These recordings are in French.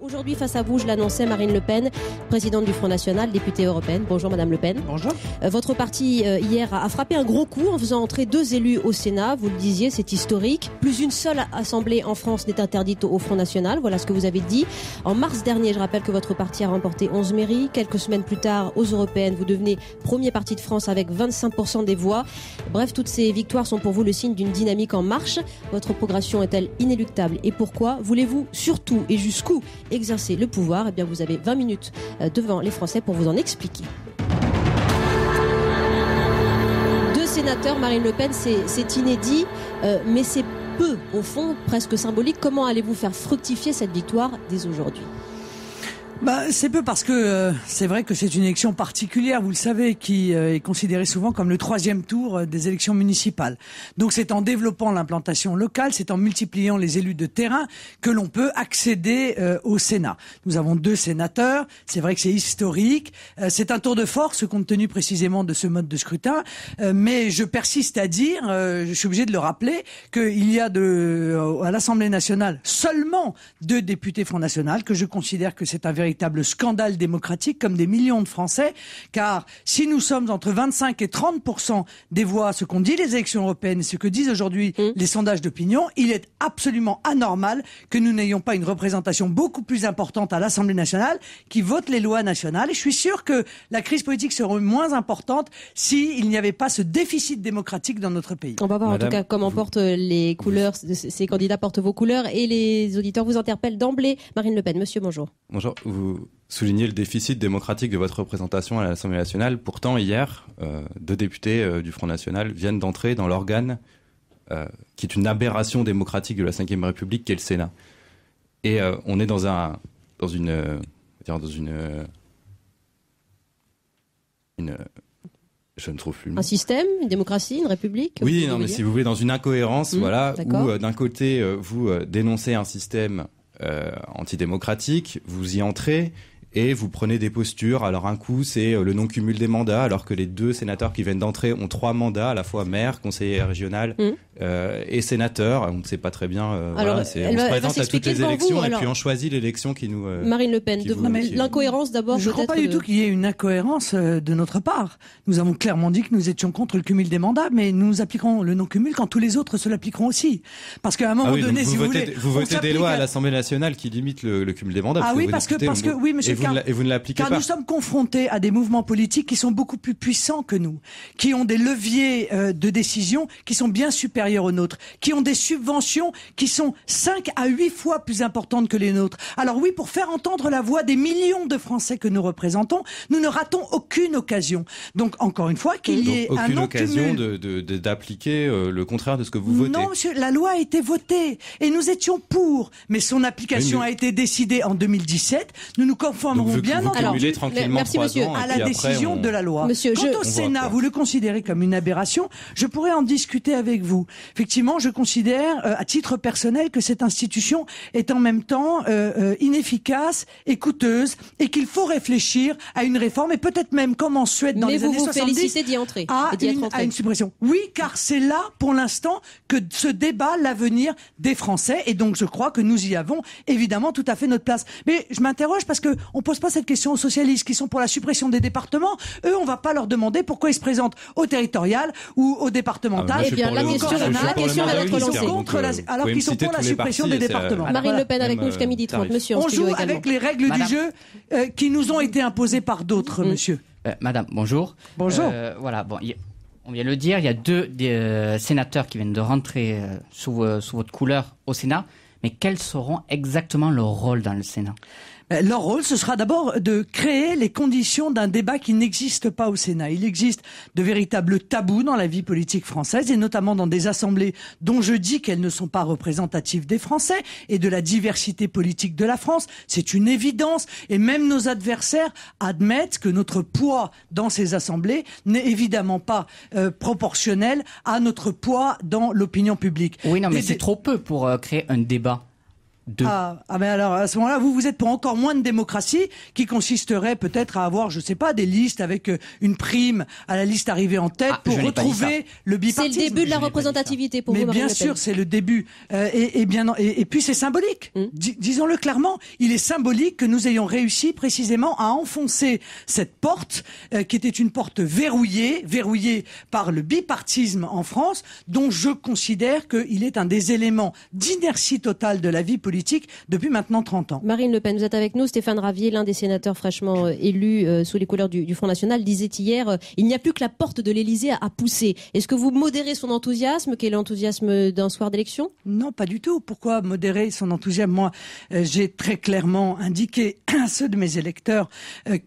Aujourd'hui, face à vous, je l'annonçais, Marine Le Pen, présidente du Front National, députée européenne. Bonjour Madame Le Pen. Bonjour. Votre parti, hier, a frappé un gros coup en faisant entrer 2 élus au Sénat. Vous le disiez, c'est historique. Plus une seule assemblée en France n'est interdite au Front National. Voilà ce que vous avez dit. En mars dernier, je rappelle que votre parti a remporté 11 mairies. Quelques semaines plus tard, aux européennes, vous devenez premier parti de France avec 25% des voix. Bref, toutes ces victoires sont pour vous le signe d'une dynamique en marche. Votre progression est-elle inéluctable? Et pourquoi voulez-vous surtout et jusqu'où exercer le pouvoir? Eh bien, vous avez 20 minutes devant les Français pour vous en expliquer. 2 sénateurs, Marine Le Pen, c'est inédit, mais c'est peu, au fond, presque symbolique. Comment allez-vous faire fructifier cette victoire dès aujourd'hui? C'est peu parce que c'est vrai que c'est une élection particulière, vous le savez, qui est considérée souvent comme le 3e tour des élections municipales. Donc c'est en développant l'implantation locale, c'est en multipliant les élus de terrain que l'on peut accéder au Sénat. Nous avons 2 sénateurs, c'est vrai que c'est historique, c'est un tour de force compte tenu précisément de ce mode de scrutin, mais je persiste à dire, je suis obligé de le rappeler, qu'il y a à l'Assemblée nationale seulement 2 députés Front National, que je considère que c'est un véritable scandale démocratique comme des millions de Français, car si nous sommes entre 25 et 30% des voix, ce qu'ont dit les élections européennes et ce que disent aujourd'hui les sondages d'opinion, il est absolument anormal que nous n'ayons pas une représentation beaucoup plus importante à l'Assemblée nationale qui vote les lois nationales. Et je suis sûr que la crise politique serait moins importante s'il n'y avait pas ce déficit démocratique dans notre pays. On va voir en tout cas comment portent les couleurs, ces candidats portent vos couleurs, et les auditeurs vous interpellent d'emblée. Marine Le Pen, monsieur, bonjour. Bonjour. Vous soulignez le déficit démocratique de votre représentation à l'Assemblée nationale. Pourtant, hier, 2 députés du Front National viennent d'entrer dans l'organe qui est une aberration démocratique de la Ve République, qui est le Sénat. Et on est dans une je ne trouve plus le mot. Un système, une démocratie, une république? Oui, non, mais si vous voulez, dans une incohérence, voilà, où d'un côté, vous dénoncez un système antidémocratique, vous y entrez et vous prenez des postures. Alors un coup, c'est le non-cumul des mandats, alors que les 2 sénateurs qui viennent d'entrer ont 3 mandats, à la fois maire, conseiller régional et sénateur. On ne sait pas très bien. Alors, on se présente à toutes les élections et puis on choisit l'élection qui nous... Marine Le Pen, l'incohérence d'abord. Je ne crois pas du tout qu'il y ait une incohérence de notre part. Nous avons clairement dit que nous étions contre le cumul des mandats, mais nous appliquerons le non-cumul quand tous les autres se l'appliqueront aussi. Parce qu'à un moment donné, si vous voulez... Vous votez des lois à l'Assemblée nationale qui limitent le cumul des mandats. Ah oui, parce que oui, monsieur. Et vous ne l'appliquez pas. Car nous sommes confrontés à des mouvements politiques qui sont beaucoup plus puissants que nous, qui ont des leviers de décision qui sont bien supérieurs aux nôtres, qui ont des subventions qui sont 5 à 8 fois plus importantes que les nôtres. Alors oui, pour faire entendre la voix des millions de Français que nous représentons, nous ne ratons aucune occasion. Donc encore une fois, qu'il y ait un non-cumul. Aucune occasion d'appliquer le contraire de ce que vous votez. Non, monsieur, la loi a été votée et nous étions pour, mais son application a été décidée en 2017. Nous nous conformerons bien entendu à la décision de la loi. Quant au Sénat, vous le considérez comme une aberration. Je pourrais en discuter avec vous. Effectivement, je considère à titre personnel que cette institution est en même temps inefficace et coûteuse et qu'il faut réfléchir à une réforme et peut-être même comme en Suède dans les années 70 félicitez d'y entrer à une suppression. Oui, car c'est là pour l'instant que se débat l'avenir des Français et donc je crois que nous y avons évidemment tout à fait notre place. Mais je m'interroge parce que on pose pas cette question aux socialistes qui sont pour la suppression des départements. Eux, on va pas leur demander pourquoi ils se présentent au territorial ou au départemental. Eh bien, la question va être lancée. Alors qu'ils sont pour la suppression des départements. Marine Le Pen avec nous jusqu'à 12h30. Monsieur, on joue avec les règles du jeu qui nous ont été imposées par d'autres, monsieur. Madame, bonjour. Bonjour. Voilà, bon, on vient de le dire, il y a 2 sénateurs qui viennent de rentrer sous votre couleur au Sénat. Mais quels seront exactement leurs rôles dans le Sénat ? Leur rôle, ce sera d'abord de créer les conditions d'un débat qui n'existe pas au Sénat. Il existe de véritables tabous dans la vie politique française, et notamment dans des assemblées dont je dis qu'elles ne sont pas représentatives des Français et de la diversité politique de la France. C'est une évidence, et même nos adversaires admettent que notre poids dans ces assemblées n'est évidemment pas proportionnel à notre poids dans l'opinion publique. Oui, non, mais c'est trop peu pour créer un débat. Mais alors, à ce moment-là, vous êtes pour encore moins de démocratie, qui consisterait peut-être à avoir, je sais pas, des listes avec une prime à la liste arrivée en tête pour retrouver le bipartisme. C'est le début de la représentativité pour vous, Marine Le Pen. Mais bien sûr, c'est le début. Et puis c'est symbolique. Disons-le clairement, il est symbolique que nous ayons réussi précisément à enfoncer cette porte, qui était une porte verrouillée par le bipartisme en France, dont je considère qu'il est un des éléments d'inertie totale de la vie politique depuis maintenant 30 ans. Marine Le Pen, vous êtes avec nous. Stéphane Ravier, l'un des sénateurs fraîchement élus sous les couleurs du Front National, disait hier il n'y a plus que la porte de l'Élysée à pousser. Est-ce que vous modérez son enthousiasme, qui est l'enthousiasme d'un soir d'élection ? Non, pas du tout. Pourquoi modérer son enthousiasme ? Moi, j'ai très clairement indiqué à ceux de mes électeurs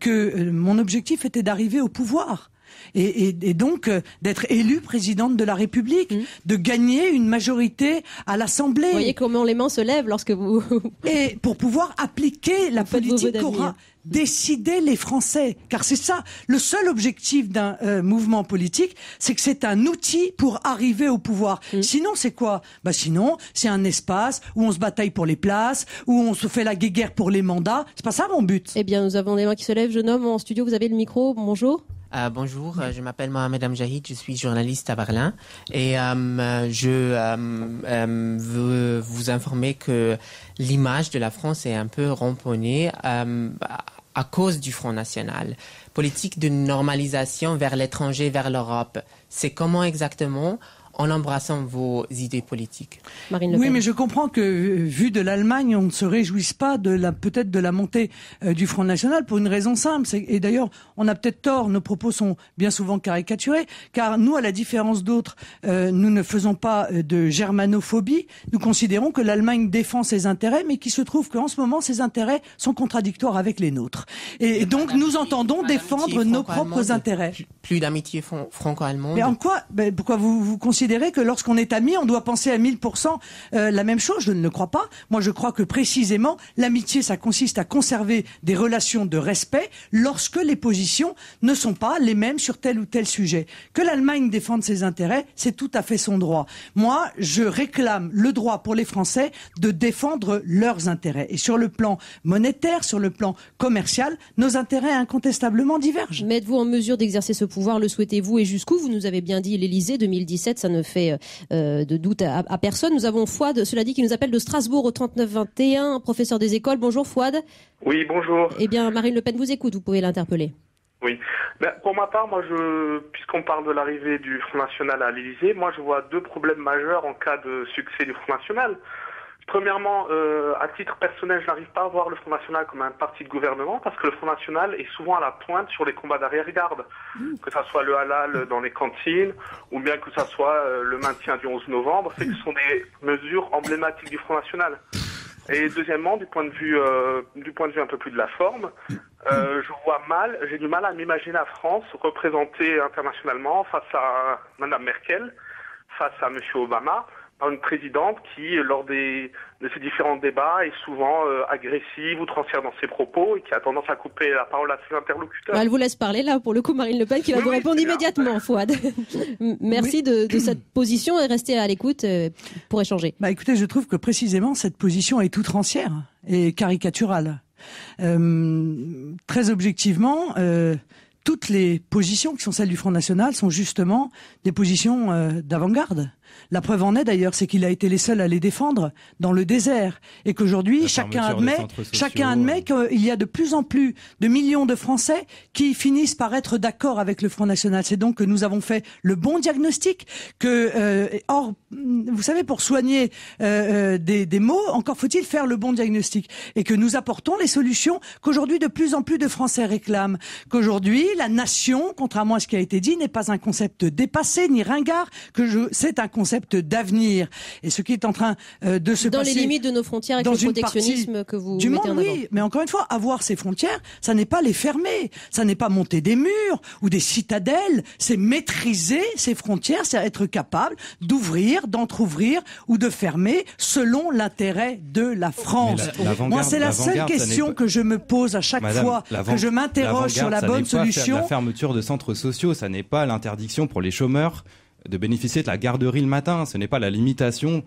que mon objectif était d'arriver au pouvoir. Et donc d'être élu présidente de la République, de gagner une majorité à l'Assemblée. Vous voyez comment les mains se lèvent lorsque vous... Et pour pouvoir appliquer la politique qu'aura décidé les Français. Car c'est ça, le seul objectif d'un mouvement politique, c'est que c'est un outil pour arriver au pouvoir. Sinon, c'est quoi ? Sinon, c'est un espace où on se bataille pour les places, où on se fait la guéguerre pour les mandats. C'est pas ça mon but. Eh bien, nous avons des mains qui se lèvent. Jeune homme en studio, vous avez le micro. Bonjour. Bonjour, je m'appelle Mohamed Amjahid, je suis journaliste à Berlin et je veux vous informer que l'image de la France est un peu ramponnée à cause du Front National. Politique de normalisation vers l'étranger, vers l'Europe. C'est comment exactement ? En embrassant vos idées politiques. Marine Le Pen. Oui, mais je comprends que, vu de l'Allemagne, on ne se réjouisse pas peut-être de la montée du Front National pour une raison simple. Et d'ailleurs, on a peut-être tort, nos propos sont bien souvent caricaturés, car nous, à la différence d'autres, nous ne faisons pas de germanophobie. Nous considérons que l'Allemagne défend ses intérêts, mais qu'il se trouve qu'en ce moment, ses intérêts sont contradictoires avec les nôtres. Et donc, nous entendons défendre nos propres intérêts. Plus d'amitié franco-allemande. Mais en quoi ? Pourquoi vous considérez que lorsqu'on est amis, on doit penser à 1000% la même chose ? Je ne le crois pas. Moi, je crois que précisément, l'amitié, ça consiste à conserver des relations de respect lorsque les positions ne sont pas les mêmes sur tel ou tel sujet. Que l'Allemagne défende ses intérêts, c'est tout à fait son droit. Moi, je réclame le droit pour les Français de défendre leurs intérêts. Et sur le plan monétaire, sur le plan commercial, nos intérêts incontestablement divergent. Mais êtes-vous en mesure d'exercer ce pouvoir ? Le souhaitez-vous ? Et jusqu'où ? Vous nous avez bien dit l'Élysée 2017, ça ne fait de doute à personne. Nous avons Fouad, cela dit, qui nous appelle de Strasbourg au 3921, professeur des écoles. Bonjour Fouad. Oui, bonjour. Eh bien, Marine Le Pen vous écoute, vous pouvez l'interpeller. Oui. Pour ma part, puisqu'on parle de l'arrivée du Front National à l'Élysée, moi je vois deux problèmes majeurs en cas de succès du Front National. Premièrement, à titre personnel, je n'arrive pas à voir le Front National comme un parti de gouvernement parce que le Front National est souvent à la pointe sur les combats d'arrière-garde. Que ça soit le halal dans les cantines ou bien que ça soit le maintien du 11 novembre, ce sont des mesures emblématiques du Front National. Et deuxièmement, du point de vue un peu plus de la forme, j'ai du mal à m'imaginer la France représentée internationalement face à Madame Merkel, face à Monsieur Obama, par une présidente qui, lors de ces différents débats, est souvent agressive ou transfère dans ses propos et qui a tendance à couper la parole à ses interlocuteurs. Elle vous laisse parler là, pour le coup, Marine Le Pen, qui va vous répondre immédiatement, Fouad. Merci de cette position et restez à l'écoute pour échanger. Écoutez, je trouve que précisément cette position est outrancière et caricaturale. Très objectivement, toutes les positions qui sont celles du Front National sont justement des positions d'avant-garde. La preuve en est d'ailleurs, c'est qu'il a été les seuls à les défendre dans le désert et qu'aujourd'hui chacun admet qu'il y a de plus en plus de millions de Français qui finissent par être d'accord avec le Front National. C'est donc que nous avons fait le bon diagnostic. Or, vous savez, pour soigner des maux, encore faut-il faire le bon diagnostic et que nous apportons les solutions qu'aujourd'hui de plus en plus de Français réclament. Qu'aujourd'hui, la nation, contrairement à ce qui a été dit, n'est pas un concept dépassé ni ringard, c'est un concept d'avenir. Et ce qui est en train de se passer... Dans les limites de nos frontières avec le protectionnisme que vous mettez en avant. Oui, mais encore une fois, avoir ces frontières, ça n'est pas les fermer, ça n'est pas monter des murs ou des citadelles, c'est maîtriser ces frontières, c'est être capable d'ouvrir, d'entrouvrir ou de fermer selon l'intérêt de la France. Moi, c'est la seule question que je me pose à chaque fois que je m'interroge sur la bonne solution. La fermeture de centres sociaux, ça n'est pas l'interdiction pour les chômeurs de bénéficier de la garderie le matin. Ce n'est pas la limitation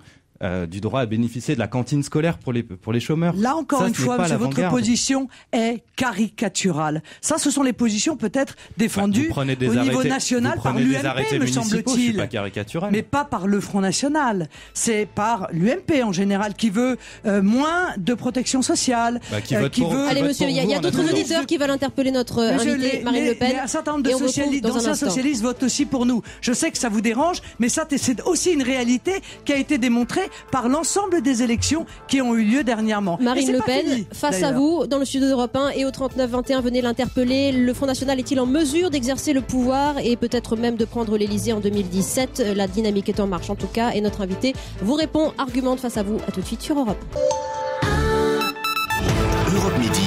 du droit à bénéficier de la cantine scolaire pour les chômeurs. Là encore une fois, monsieur, votre position est caricaturale. Ça, ce sont les positions peut-être défendues au niveau national par l'UMP, me semble-t-il. Pas caricatural. Mais pas par le Front National. C'est par l'UMP en général qui veut moins de protection sociale. Allez, monsieur, il y a d'autres auditeurs qui veulent interpeller notre invitée, Marine Le Pen. Il y a un certain nombre d'anciens socialistes votent aussi pour nous. Je sais que ça vous dérange, mais ça, c'est aussi une réalité qui a été démontrée par l'ensemble des élections qui ont eu lieu dernièrement. Marine Le Pen, face à vous, dans le studio d'Europe 1 et au 39-21, venez l'interpeller. Le Front National est-il en mesure d'exercer le pouvoir et peut-être même de prendre l'Elysée en 2017 ? La dynamique est en marche en tout cas. Et notre invité vous répond, argumente face à vous. À tout de suite sur Europe. Europe Midi.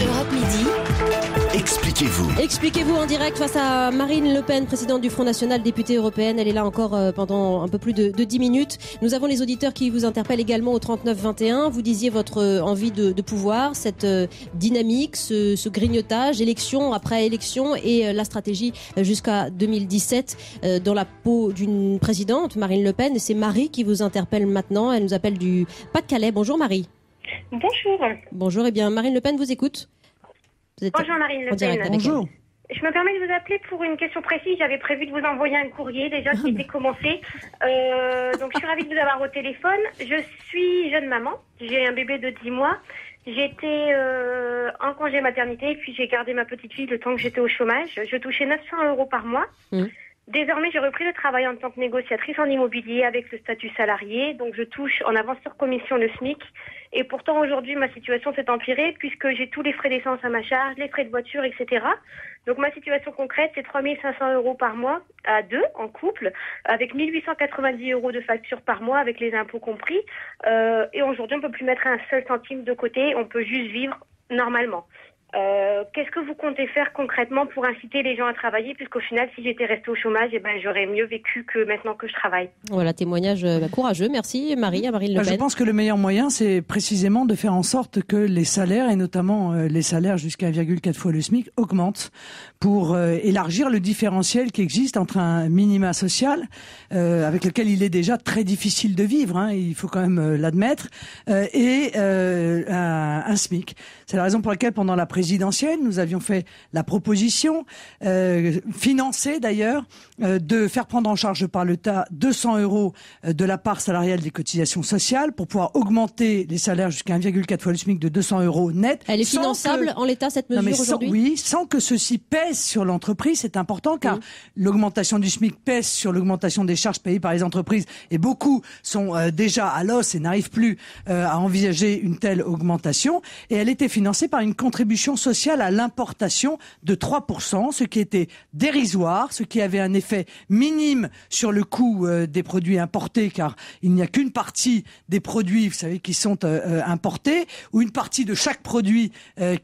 Expliquez-vous en direct face à Marine Le Pen, présidente du Front National, députée européenne. Elle est là encore pendant un peu plus de 10 minutes. Nous avons les auditeurs qui vous interpellent également au 39-21. Vous disiez votre envie de pouvoir, cette dynamique, ce grignotage, élection après élection et la stratégie jusqu'à 2017 dans la peau d'une présidente, Marine Le Pen. C'est Marie qui vous interpelle maintenant. Elle nous appelle du Pas-de-Calais. Bonjour Marie. Bonjour. Bonjour, eh bien Marine Le Pen vous écoute. Bonjour Marine Le Pen. Bonjour. Je me permets de vous appeler pour une question précise. J'avais prévu de vous envoyer un courrier déjà qui était commencé. Donc je suis ravie de vous avoir au téléphone. Je suis jeune maman. J'ai un bébé de 10 mois. J'étais en congé maternité et puis j'ai gardé ma petite fille le temps que j'étais au chômage. Je touchais 900 € par mois. Désormais, j'ai repris le travail en tant que négociatrice en immobilier avec le statut salarié. Donc, je touche en avance sur commission le SMIC. Et pourtant, aujourd'hui, ma situation s'est empirée puisque j'ai tous les frais d'essence à ma charge, les frais de voiture, etc. Donc, ma situation concrète, c'est 3 500 € par mois à deux, en couple, avec 1 890 € de facture par mois, avec les impôts compris. Et aujourd'hui, on ne peut plus mettre un seul centime de côté. On peut juste vivre normalement. Qu'est-ce que vous comptez faire concrètement pour inciter les gens à travailler, puisqu'au final, si j'étais restée au chômage, j'aurais mieux vécu que maintenant que je travaille. Voilà, témoignage Courageux. Merci Marine Le Pen. Je pense que le meilleur moyen, c'est précisément de faire en sorte que les salaires, et notamment les salaires jusqu'à 1,4 fois le SMIC, augmentent pour élargir le différentiel qui existe entre un minima social, avec lequel il est déjà très difficile de vivre, il faut quand même l'admettre, et un SMIC. C'est la raison pour laquelle, pendant la présidentielle, nous avions fait la proposition, financée d'ailleurs, de faire prendre en charge par l'État 200 € de la part salariale des cotisations sociales pour pouvoir augmenter les salaires jusqu'à 1,4 fois le SMIC de 200 € net. Elle est finançable en l'état, cette mesure, aujourd'hui ? Oui, sans que ceci pèse sur l'entreprise. C'est important car l'augmentation du SMIC pèse sur l'augmentation des charges payées par les entreprises et beaucoup sont déjà à l'os et n'arrivent plus à envisager une telle augmentation. Et elle était financée par une contribution sociale à l'importation de 3%, ce qui était dérisoire, ce qui avait un effet minime sur le coût des produits importés, car il n'y a qu'une partie des produits, vous savez, qui sont importés, ou une partie de chaque produit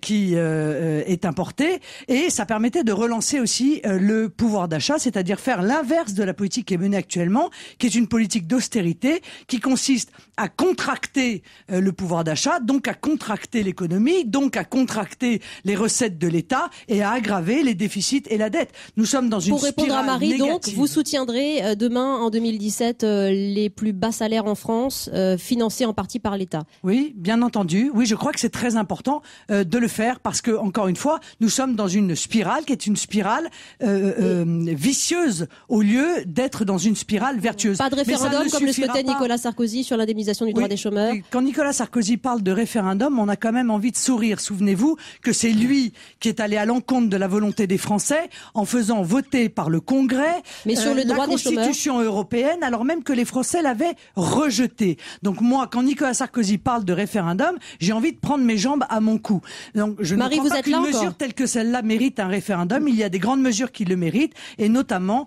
qui est importé, et ça permettait de relancer aussi le pouvoir d'achat, c'est-à-dire faire l'inverse de la politique qui est menée actuellement, qui est une politique d'austérité, qui consiste à contracter le pouvoir d'achat, donc à contracter l'économie, donc à contracter les recettes de l'État et à aggraver les déficits et la dette. Nous sommes dans une spirale négative. Pour répondre à Marie, donc, vous soutiendrez demain, en 2017, les plus bas salaires en France, financés en partie par l'État. Oui, bien entendu. Oui, je crois que c'est très important de le faire parce que, encore une fois, nous sommes dans une spirale qui est une spirale vicieuse au lieu d'être dans une spirale vertueuse. Pas de référendum comme le souhaitait Nicolas Sarkozy sur l'indemnisation du droit des chômeurs. Quand Nicolas Sarkozy parle de référendum, on a quand même envie de sourire. Souvenez-vous que c'est lui qui est allé à l'encontre de la volonté des Français en faisant voter par le Congrès sur le droit la Constitution européenne, alors même que les Français l'avaient rejeté. Donc moi, quand Nicolas Sarkozy parle de référendum, j'ai envie de prendre mes jambes à mon cou. Donc je ne crois pas qu'une mesure telle que celle-là mérite un référendum. Il y a des grandes mesures qui le méritent, et notamment,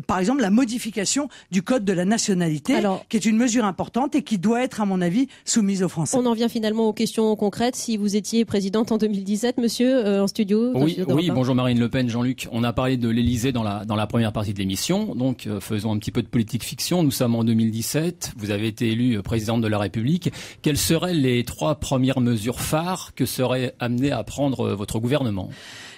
par exemple, la modification du Code de la nationalité, qui est une mesure importante et qui doit être, à mon avis, soumise aux Français. On en vient finalement aux questions concrètes. Si vous étiez présidente en 2017, monsieur, en studio. Oui, bonjour Marine Le Pen, Jean-Luc. On a parlé de l'Élysée dans la première partie de l'émission, donc faisons un petit peu de politique fiction. Nous sommes en 2017, vous avez été élue présidente de la République. Quelles seraient les 3 premières mesures phares que serait amené à prendre votre gouvernement ?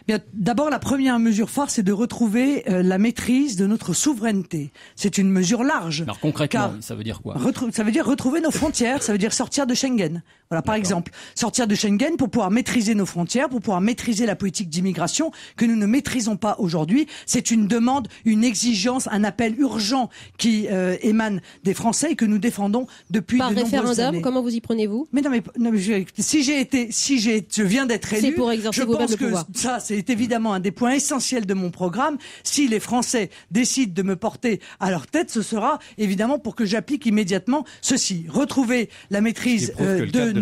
Bien, d'abord, la première mesure phare, c'est de retrouver la maîtrise de notre souveraineté. C'est une mesure large. Alors concrètement, ça veut dire quoi? Ça veut dire retrouver nos frontières, ça veut dire sortir de Schengen. Voilà, par exemple, sortir de Schengen pour pouvoir maîtriser nos frontières, pour pouvoir maîtriser la politique d'immigration que nous ne maîtrisons pas aujourd'hui. C'est une demande, une exigence, un appel urgent qui émane des Français et que nous défendons depuis de nombreuses années. Par référendum, comment vous y prenez-vous? Mais non, je viens d'être élu, pour exercer je vos pense rêves de que pouvoir. ça, c'est évidemment un des points essentiels de mon programme. Si les Français décident de me porter à leur tête, ce sera évidemment pour que j'applique immédiatement ceci. Retrouver la maîtrise de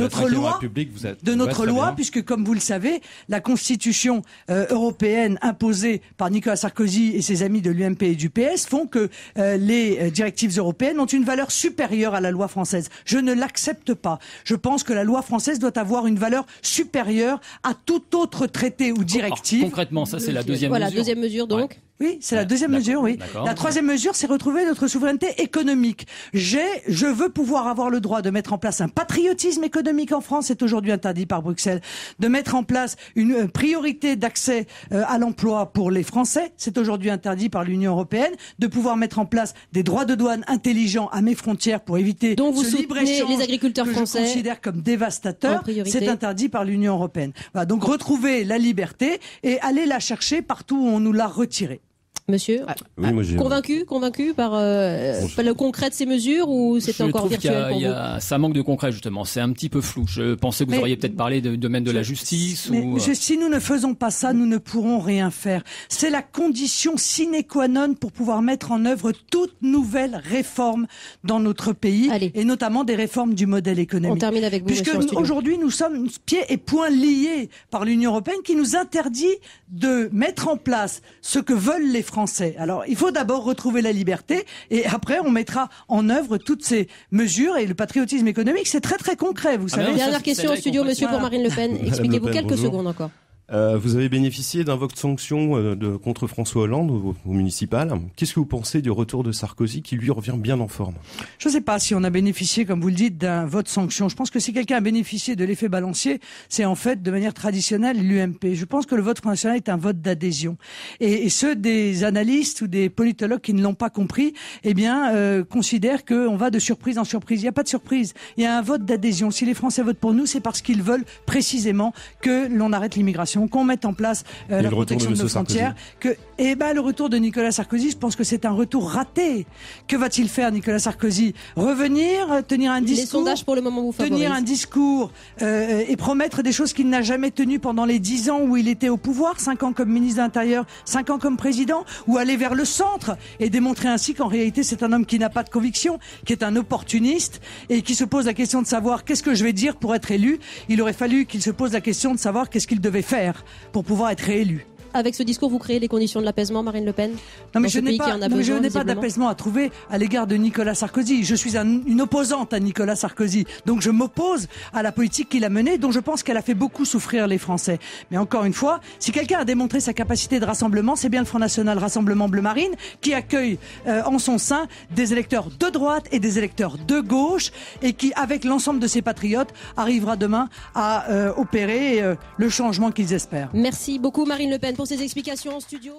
notre loi, puisque comme vous le savez, la Constitution européenne imposée par Nicolas Sarkozy et ses amis de l'UMP et du PS font que les directives européennes ont une valeur supérieure à la loi française. Je ne l'accepte pas. Je pense que la loi française doit avoir une valeur supérieure à tout autre traité ou directive. Concrètement, ça c'est la deuxième mesure. Voilà, deuxième mesure donc. Oui, c'est la deuxième mesure, oui. La troisième mesure, c'est retrouver notre souveraineté économique. Je veux pouvoir avoir le droit de mettre en place un patriotisme économique en France, c'est aujourd'hui interdit par Bruxelles, de mettre en place une priorité d'accès à l'emploi pour les Français, c'est aujourd'hui interdit par l'Union européenne, de pouvoir mettre en place des droits de douane intelligents à mes frontières pour éviter ce libre-échange les agriculteurs que français je considère comme dévastateur, c'est interdit par l'Union européenne. Voilà, donc retrouver la liberté et aller la chercher partout où on nous l'a retirée. Monsieur, oui, moi, convaincu par le concret de ces mesures ou c'est encore virtuel pour vous? Ça manque de concret justement, c'est un petit peu flou. Je pensais que vous auriez peut-être parlé du domaine de la justice. Si nous ne faisons pas ça, nous ne pourrons rien faire. C'est la condition sine qua non pour pouvoir mettre en œuvre toute nouvelle réforme dans notre pays. Allez. Et notamment des réformes du modèle économique. On termine avec vous, puisque aujourd'hui nous sommes pieds et poings liés par l'Union européenne qui nous interdit de mettre en place ce que veulent les Français. Alors, il faut d'abord retrouver la liberté et après, on mettra en œuvre toutes ces mesures et le patriotisme économique, c'est très très concret, vous savez. Dernière question au studio, monsieur, pour Marine Le Pen. Expliquez-vous quelques secondes encore. Vous avez bénéficié d'un vote sanction contre François Hollande au municipal. Qu'est-ce que vous pensez du retour de Sarkozy qui lui revient bien en forme? Je ne sais pas si on a bénéficié, comme vous le dites, d'un vote sanction. Je pense que si quelqu'un a bénéficié de l'effet balancier, c'est en fait de manière traditionnelle l'UMP. Je pense que le vote Front National est un vote d'adhésion. Et ceux des analystes ou des politologues qui ne l'ont pas compris, considèrent qu'on va de surprise en surprise. Il n'y a pas de surprise. Il y a un vote d'adhésion. Si les Français votent pour nous, c'est parce qu'ils veulent précisément que l'on arrête l'immigration, qu'on mette en place la protection de nos frontières. Le retour de Nicolas Sarkozy, je pense que c'est un retour raté. Que va-t-il faire, Nicolas Sarkozy? Revenir, tenir un discours? Les sondages pour le moment vous favorisent. Tenir un discours et promettre des choses qu'il n'a jamais tenues pendant les 10 ans où il était au pouvoir, 5 ans comme ministre de l'Intérieur, 5 ans comme président, ou aller vers le centre et démontrer ainsi qu'en réalité c'est un homme qui n'a pas de conviction, qui est un opportuniste et qui se pose la question de savoir qu'est-ce que je vais dire pour être élu. Il aurait fallu qu'il se pose la question de savoir qu'est-ce qu'il devait faire pour pouvoir être réélu. Avec ce discours, vous créez les conditions de l'apaisement, Marine Le Pen? Non, mais je n'ai pas d'apaisement à trouver à l'égard de Nicolas Sarkozy. Je suis une opposante à Nicolas Sarkozy. Donc je m'oppose à la politique qu'il a menée, dont je pense qu'elle a fait beaucoup souffrir les Français. Mais encore une fois, si quelqu'un a démontré sa capacité de rassemblement, c'est bien le Front National Rassemblement Bleu Marine, qui accueille en son sein des électeurs de droite et des électeurs de gauche, et qui, avec l'ensemble de ses patriotes, arrivera demain à opérer le changement qu'ils espèrent. Merci beaucoup, Marine Le Pen, pour ces explications en studio.